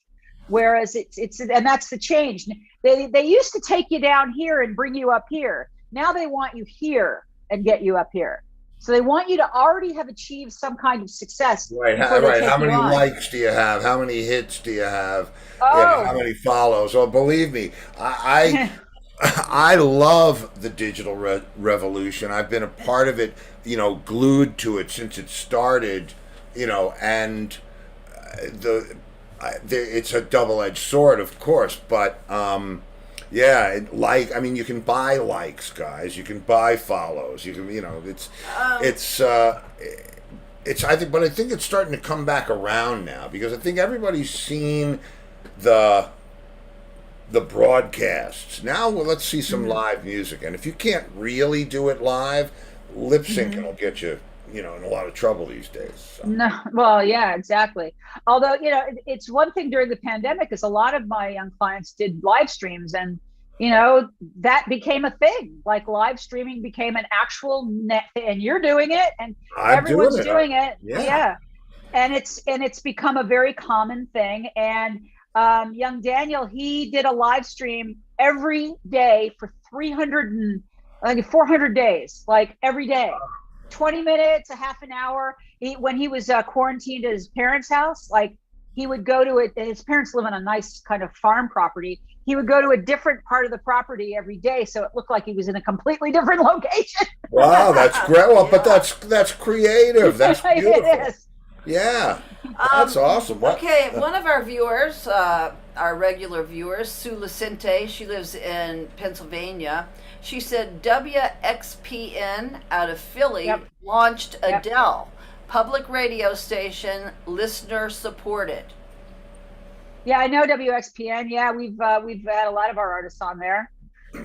Whereas and that's the change. They used to take you down here and bring you up here. Now they want you here and get you up here. So they want you to already have achieved some kind of success. Right. How many likes do you have? How many hits do you have? Oh. How many follows? Oh, believe me, I love the digital revolution. I've been a part of it, glued to it since it started, and it's a double-edged sword, of course, but yeah, you can buy likes, guys. You can buy follows. You can, I think it's starting to come back around now because I think everybody's seen the broadcasts. Now, let's see some live music. And if you can't really do it live, lip syncing will get you, in a lot of trouble these days. So. No, well, yeah, exactly. Although, it's one thing during the pandemic is a lot of my young clients did live streams and, that became a thing. Like live streaming became an actual net, and you're doing it and everyone's doing it. Yeah. And it's become a very common thing. And young Daniel, he did a live stream every day for 400 days, like every day, 20 minutes, a half an hour. When he was quarantined at his parents' house, like he would go to it. His parents live on a nice kind of farm property. He would go to a different part of the property every day. So it looked like he was in a completely different location. Wow, that's great. Well, but that's creative. That's beautiful. It is. Yeah, that's awesome. Okay, one of our viewers, our regular viewers, Sue Lacente, she lives in Pennsylvania. She said WXPN out of Philly launched Adele, public radio station, listener supported. Yeah, I know WXPN. Yeah, we've had a lot of our artists on there.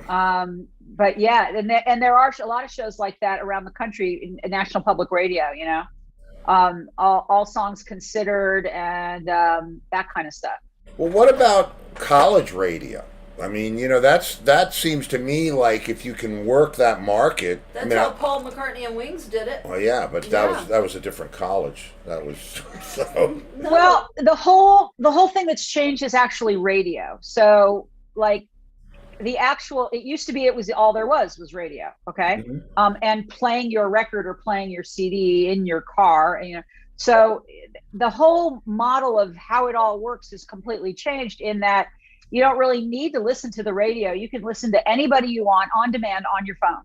But yeah, and there are a lot of shows like that around the country in National Public Radio. All songs considered and that kind of stuff. Well, what about college radio? I mean, that seems to me like if you can work that market. That's how Paul McCartney and Wings did it. Well, yeah, but that was a different college. That was so. Well, the whole thing that's changed is actually radio. So like it used to be it was all there was radio. Okay. And playing your record or playing your CD in your car, So the whole model of how it all works is completely changed in that you don't really need to listen to the radio. You can listen to anybody you want on demand on your phone,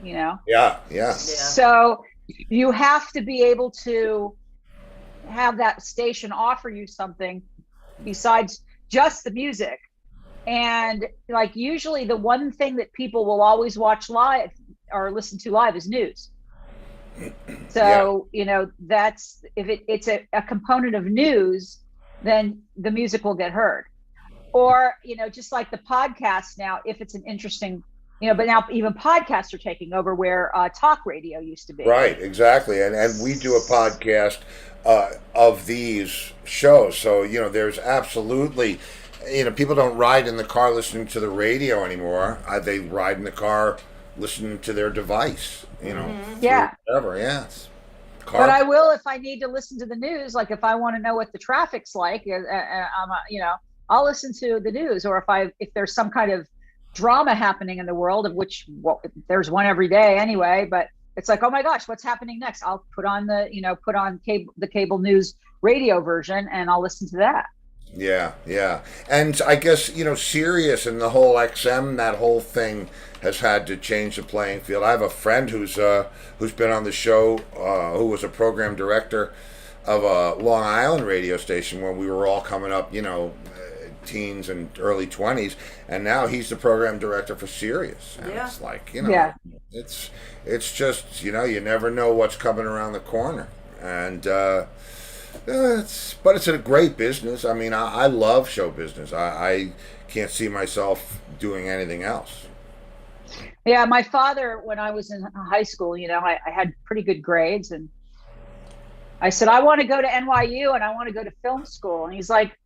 you know? Yeah. So you have to be able to have that station offer you something besides just the music. And like usually the one thing that people will always watch live or listen to live is news. So, you know, that's if it's a component of news, then the music will get heard. Or, you know, just like the podcast now, if it's an interesting, you know, but now even podcasts are taking over where talk radio used to be. Right, exactly. And we do a podcast of these shows. So, you know, there's absolutely, you know, people don't ride in the car listening to the radio anymore. They ride in the car listening to their device, you know. Yeah. Whatever, yeah. But I will if I need to listen to the news. Like if I want to know what the traffic's like, you know, I'll listen to the news. Or if there's some kind of drama happening in the world, of which there's one every day anyway. But it's like, oh my gosh, what's happening next? I'll put on the cable news radio version, and I'll listen to that. Yeah. And I guess, you know, Sirius and the whole XM, that whole thing has had to change the playing field. I have a friend who's been on the show, who was a program director of a Long Island radio station when we were all coming up, you know, teens and early 20s, and now he's the program director for Sirius. And it's like, you know, it's just, you know, you never know what's coming around the corner. And it's a great business. I mean, I love show business. I can't see myself doing anything else. Yeah, my father, when I was in high school, you know, I had pretty good grades, and I said, I want to go to NYU and I want to go to film school. And he's like,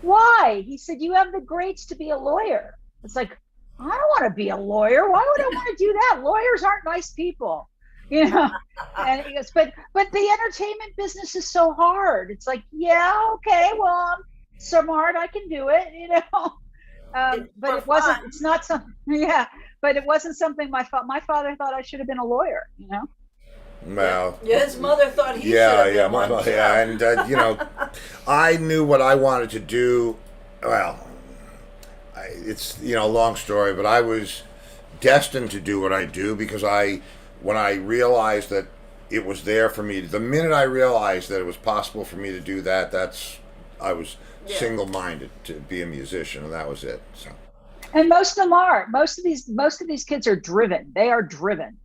why? He said, you have the grades to be a lawyer. It's like, I don't want to be a lawyer. Why would I want to do that? Lawyers aren't nice people, you know? And he goes, but the entertainment business is so hard. It's like, yeah, okay, well, I'm smart, I can do it, you know? But it wasn't, it's not something, but it wasn't something my father thought I should have been a lawyer, you know? Well, his mother thought he should have been one. And you know, I knew what I wanted to do. Well, it's, you know, a long story, but I was destined to do what I do because when I realized that it was there for me, the minute I realized that it was possible for me to do that, I was single-minded to be a musician, and that was it. So. And most of them are. Most of these kids are driven. They are driven.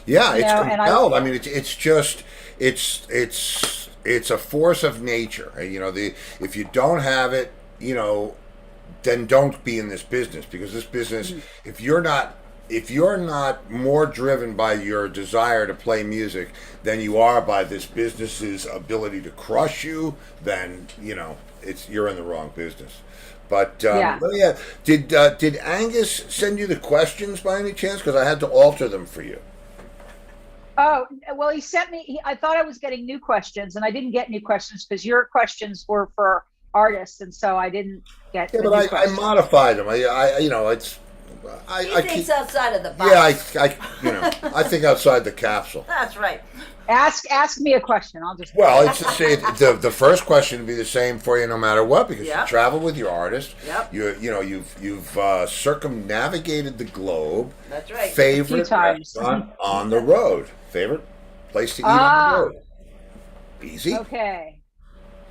Yeah, it's compelled. I mean, it's a force of nature. You know, if you don't have it, you know, then don't be in this business, because this business, if you're not more driven by your desire to play music than you are by this business's ability to crush you, then, you know, you're in the wrong business. But did Angus send you the questions by any chance? Because I had to alter them for you. Oh, well, he sent me, I thought I was getting new questions, and I didn't get new questions because your questions were for artists, and so I didn't get the new questions. I modified them. You know, He thinks outside of the box. Yeah, I think outside the capsule. That's right. Ask me a question. I'll just. Well, it's the first question would be the same for you no matter what, because you travel with your artist. Yep. You've circumnavigated the globe. That's right. Favorite restaurant on the road. Favorite place to eat on the road. Easy. Okay.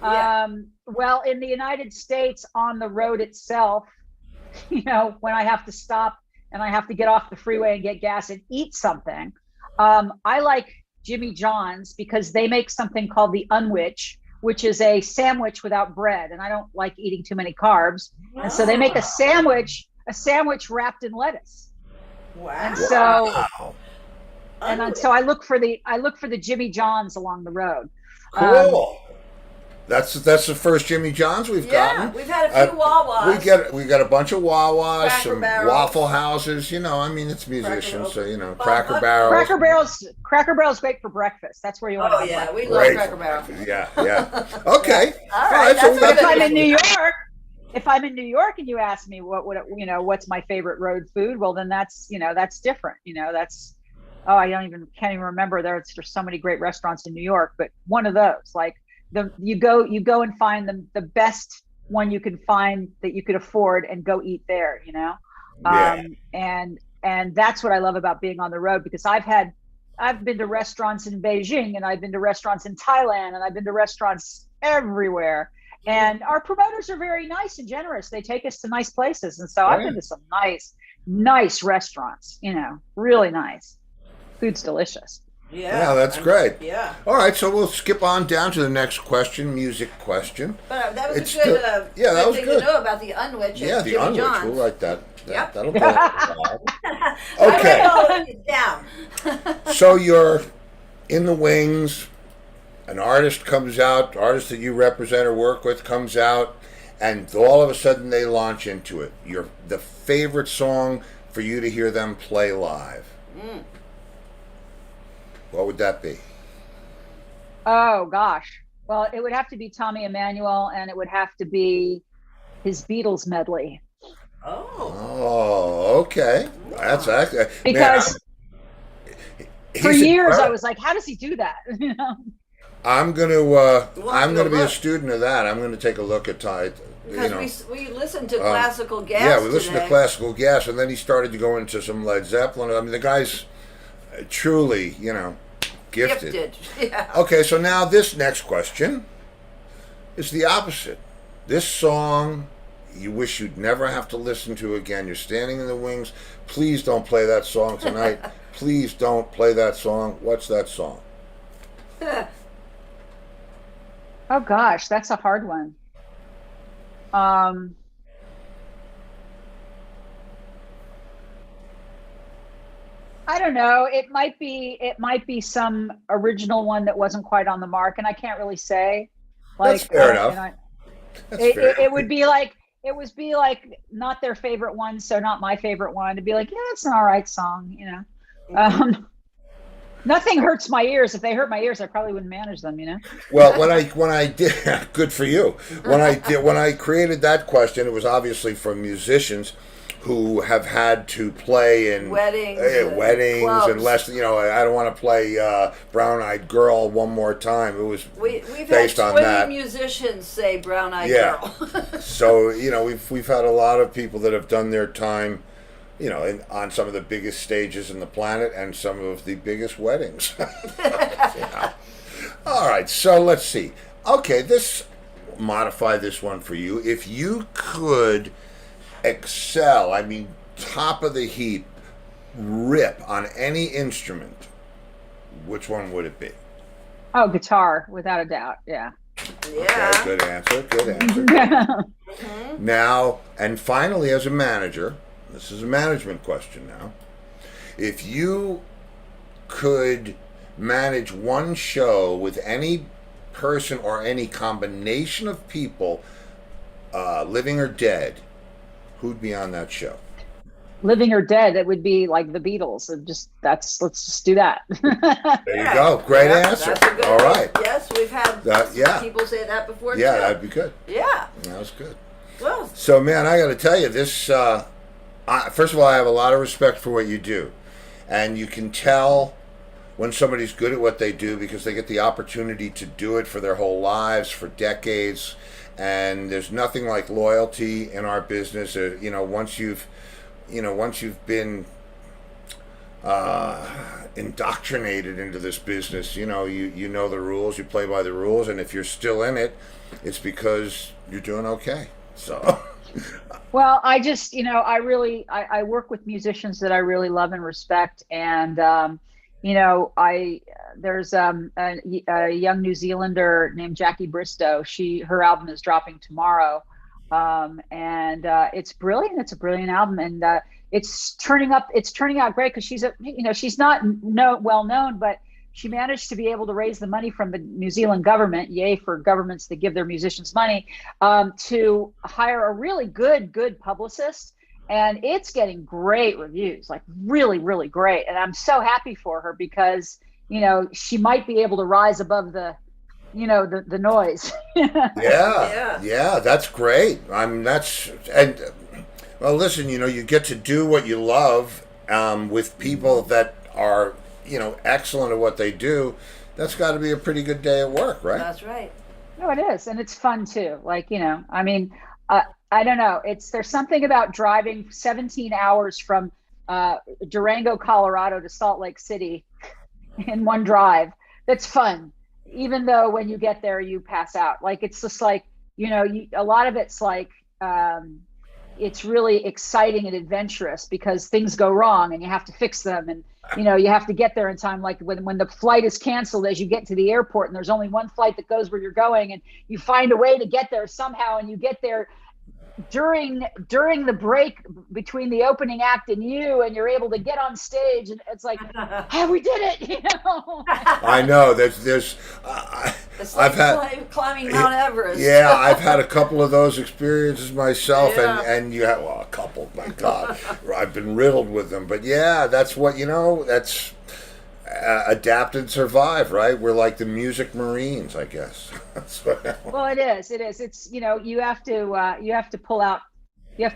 Yeah. Well, in the United States, on the road itself, you know, when I have to stop and I have to get off the freeway and get gas and eat something, I like Jimmy John's because they make something called the unwich, which is a sandwich without bread, and I don't like eating too many carbs, and so they make a sandwich wrapped in lettuce. Wow. And so, so I look for the Jimmy John's along the road. Cool. That's the first Jimmy John's we've gotten. We've had a few Wawas. We got a bunch of Wawas, some Barrels. Waffle Houses. You know, I mean, it's musicians, so you know, Cracker Barrels. Cracker Barrel's great for breakfast. That's where you want to. Oh yeah, we love Cracker Barrel. Yeah. Okay. All right. So if I'm in New York and you ask me what's my favorite road food, well then that's different. You know, that's I can't even remember. There's so many great restaurants in New York, but one of those, like you go and find the best one you can find that you could afford and go eat there, you know? Yeah. And that's what I love about being on the road, because I've been to restaurants in Beijing, and I've been to restaurants in Thailand, and I've been to restaurants everywhere. And our promoters are very nice and generous. They take us to nice places. And so I've been to some nice restaurants, you know, really nice. Food's delicious. Yeah, that's great. Yeah. All right, so we'll skip on down to the next question, music question. But that was It's a good, the- yeah, that good was thing good. to know about the Unwich Yeah, and the Jimmy Unwich. John's. We'll write that. Yep. That'll go. Okay. I wrote all of it down. So you're in the wings. An artist comes out, artist that you represent or work with comes out, and all of a sudden they launch into it. The favorite song for you to hear them play live. What would that be? Oh gosh. Well, it would have to be Tommy Emmanuel, and it would have to be his Beatles medley. Oh. Oh, okay. That's actually Because for he's years I incredible. was like, how does he do that? You know? I'm gonna have to be a look. student of that. I'm gonna take a look at Because we listened to classical gas. Yeah, we listened to today. classical gas, and then he started to go into some Led Zeppelin. I mean, the guy's truly, gifted. Yeah. Okay, so now this next question is the opposite. This song you wish you'd never have to listen to again. You're standing in the wings. Please don't play that song tonight. Please don't play that song. What's that song? Oh gosh, that's a hard one. I don't know. It might be some original one that wasn't quite on the mark, and I can't really say. That's fair enough. and That's fair. it would be like not their favorite one, so not my favorite one. To be like, yeah, it's an all right song, you know. Nothing hurts my ears. If they hurt my ears, I probably wouldn't manage them, you know. Well, when I did, good for you. When I created that question, it was obviously for musicians who have had to play in Weddings, weddings, clubs. and less. I don't want to play Brown Eyed Girl one more time. It was We've had based on 20 that. musicians say Brown Eyed Yeah. Girl. So we've had a lot of people that have done their time, on some of the biggest stages in the planet and some of the biggest weddings. All right, so let's see. Okay, modify this one for you. If you could excel, I mean, top of the heap, rip on any instrument, which one would it be? Oh, guitar, without a doubt. Yeah. Yeah. Okay, good answer. Good answer. Now, and finally, as a manager, this is a management question now. If you could manage one show with any person or any combination of people, living or dead, who'd be on that show? Living or dead, it would be like the Beatles. Let's just do that. There you go. Great Yeah, answer. that's a good All one. right. Yes, we've had yeah. people say that before Yeah, too. that'd be good. Yeah. That was good. Well, So, man, I got to tell you, this, first of all, I have a lot of respect for what you do. And you can tell when somebody's good at what they do because they get the opportunity to do it for their whole lives, for decades. And there's nothing like loyalty in our business. Once you've been indoctrinated into this business, you know the rules, you play by the rules. And if you're still in it, it's because you're doing okay. So... Well, I just, I work with musicians that I really love and respect. And, there's a young New Zealander named Jackie Bristow. Her album is dropping tomorrow. And it's brilliant. It's a brilliant album. And it's turning out great because she's not well known, but she managed to be able to raise the money from the New Zealand government, yay for governments that give their musicians money, to hire a really good publicist. And it's getting great reviews, like really, really great. And I'm so happy for her because, she might be able to rise above the noise. Yeah, that's great. Well, listen, you get to do what you love with people that are excellent at what they do, that's got to be a pretty good day at work, right? That's right. No, it is, and it's fun too. Like, I mean, I don't know. There's something about driving 17 hours from Durango, Colorado to Salt Lake City in one drive. That's fun, even though when you get there, you pass out. Like, it's just like, a lot of it's like, it's really exciting and adventurous because things go wrong and you have to fix them. And, you have to get there in time. Like when the flight is canceled as you get to the airport and there's only one flight that goes where you're going, and you find a way to get there somehow, and you get there during the break between the opening act and you're able to get on stage, and it's like, hey, we did it. I know there's It's I've like had climbing Mount Everest. yeah, I've had a couple of those experiences myself, Yeah. and you have, well, a couple, my God, I've been riddled with them. But yeah, that's what that's adapt and survive, right? We're like the music Marines, I guess. Well, it is. It's, you have to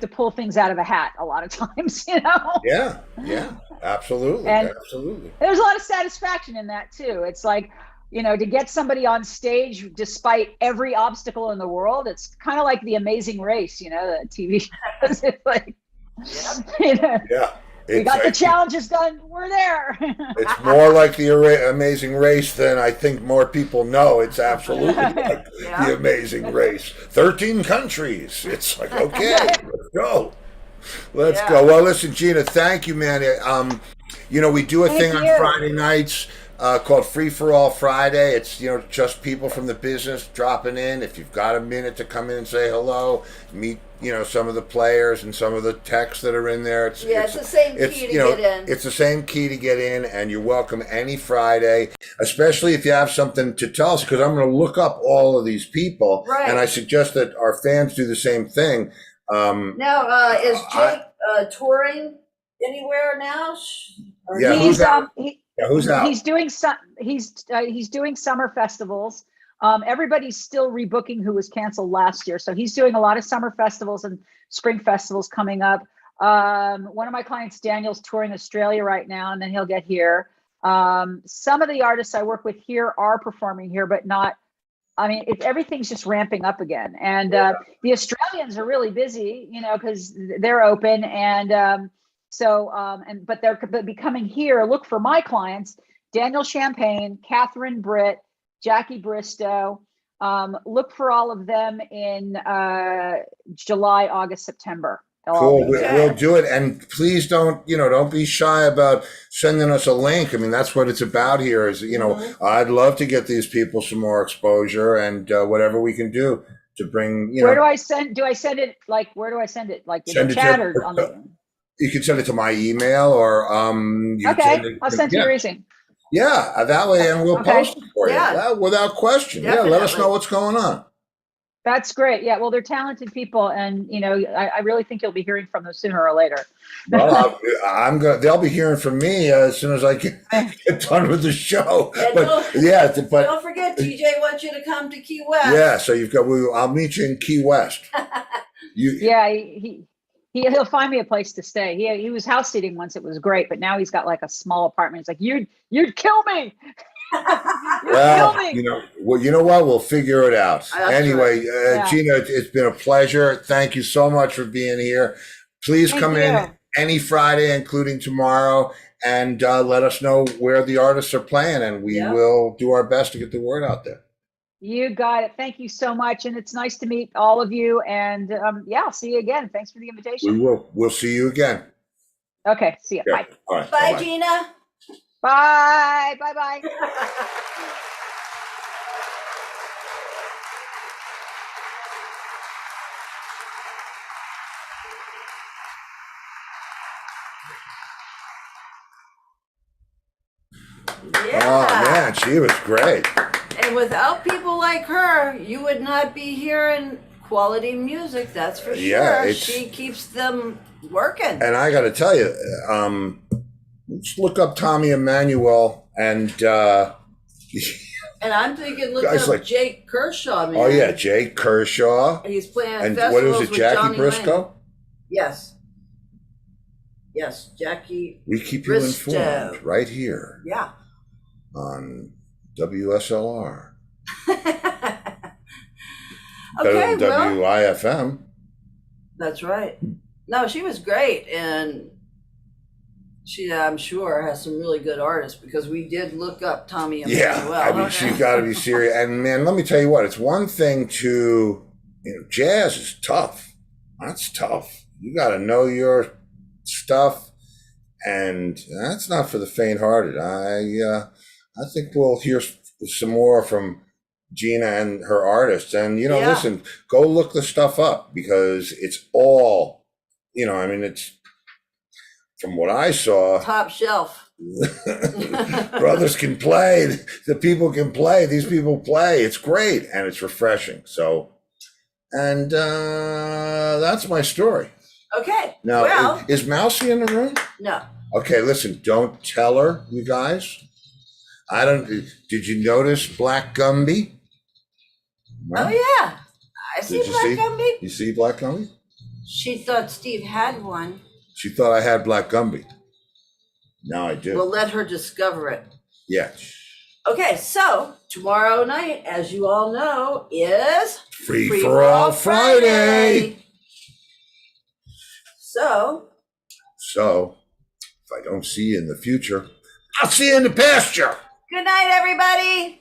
pull things out of a hat a lot of times. Yeah, absolutely, And absolutely. there's a lot of satisfaction in that too. It's like, to get somebody on stage despite every obstacle in the world. It's kind of like The Amazing Race, the TV shows. It's like, Yeah. we got the challenges done. We're there. It's more like the Amazing Race than I think more people know. It's absolutely like the Amazing Race. 13 countries. It's like, okay, let's go. Let's go. Well, listen, Gina, thank you, man. We do a thing on Friday nights called Free for All Friday. It's, just people from the business dropping in. If you've got a minute to come in and say hello, meet, some of the players and some of the techs that are in there. It's the same key to get in. It's the same key to get in, and you're welcome any Friday, especially if you have something to tell us, because I'm going to look up all of these people, Right. and I suggest that our fans do the same thing. Now, is Jake touring anywhere now? Yeah, He's who's out? He's doing summer festivals. Everybody's still rebooking who was canceled last year, so he's doing a lot of summer festivals and spring festivals coming up. One of my clients, Daniel's, touring Australia right now, and then he'll get here. Some of the artists I work with here are performing here, but not. I mean, everything's just ramping up again, and the Australians are really busy, because they're open, and but they're becoming here. Look for my clients: Daniel Champagne, Catherine Britt, Jackie Bristow. Look for all of them in July, August, September. Cool. We'll do it. And please don't be shy about sending us a link. I mean, that's what it's about here is, I'd love to get these people some more exposure, and whatever we can do to bring, Where do I send it? Like, where do I send it? Like in the chat or on the... You can send it to my email, or okay, I'll send to your easing. Yeah, that way, and we'll post it for you. Yeah. Without question. Definitely. Yeah, let us know what's going on. That's great. Yeah, well, they're talented people, and I really think you'll be hearing from them sooner or later. Well, they'll be hearing from me as soon as I get done with the show. And don't forget, TJ wants you to come to Key West. Yeah, so I'll meet you in Key West. He'll find me a place to stay. He was house sitting once. It was great, but now he's got like a small apartment. It's like, you'd kill me. You know what? We'll figure it out. Anyway, right. Gina, it's been a pleasure. Thank you so much for being here. Please come in any Friday, including tomorrow, and let us know where the artists are playing, and we will do our best to get the word out there. You got it. Thank you so much. And it's nice to meet all of you. And I'll see you again. Thanks for the invitation. We will. We'll see you again. Okay. See you. Bye. All right. Bye, Bye-bye. Gina. Bye. Bye. Oh, man, she was great. And without people like her, you would not be hearing quality music, that's for sure. Yeah, she keeps them working. And I got to tell you, let's look up Tommy Emmanuel and and I'm thinking, look guys up like Jake Kershaw, man. Oh yeah, Jake Kershaw. He's playing and festivals what was it, with Jackie Johnny Briscoe? Lane. Yes. Yes, Jackie. We keep you Bristow. informed right here Yeah. on WSLR. Okay, Better well, than WIFM. that's right. No, she was great, and she, I'm sure, has some really good artists because we did look up Tommy Emmanuel. Yeah, I mean, she's got to be serious. And man, let me tell you what, it's one thing to, jazz is tough. That's tough. You got to know your stuff, and that's not for the faint-hearted. I think we'll hear some more from Gina and her artists. And, Yeah. listen, go look the stuff up because it's all, I mean, it's from what I saw. Top shelf. Brothers can play. The people can play. These people play. It's great and it's refreshing. So, and that's my story. Okay. Now, well, is Mousy in the room? no. Okay, listen. Don't tell her, you guys. I don't. Did you notice Black Gumby? No? Oh yeah, I see Did you Black see? Gumby. You see Black Gumby? She thought Steve had one. She thought I had Black Gumby. Now I do. We'll let her discover it. Yeah. Okay, so tomorrow night, as you all know, is Free for All Friday. So, if I don't see you in the future, I'll see you in the pasture. good night, everybody.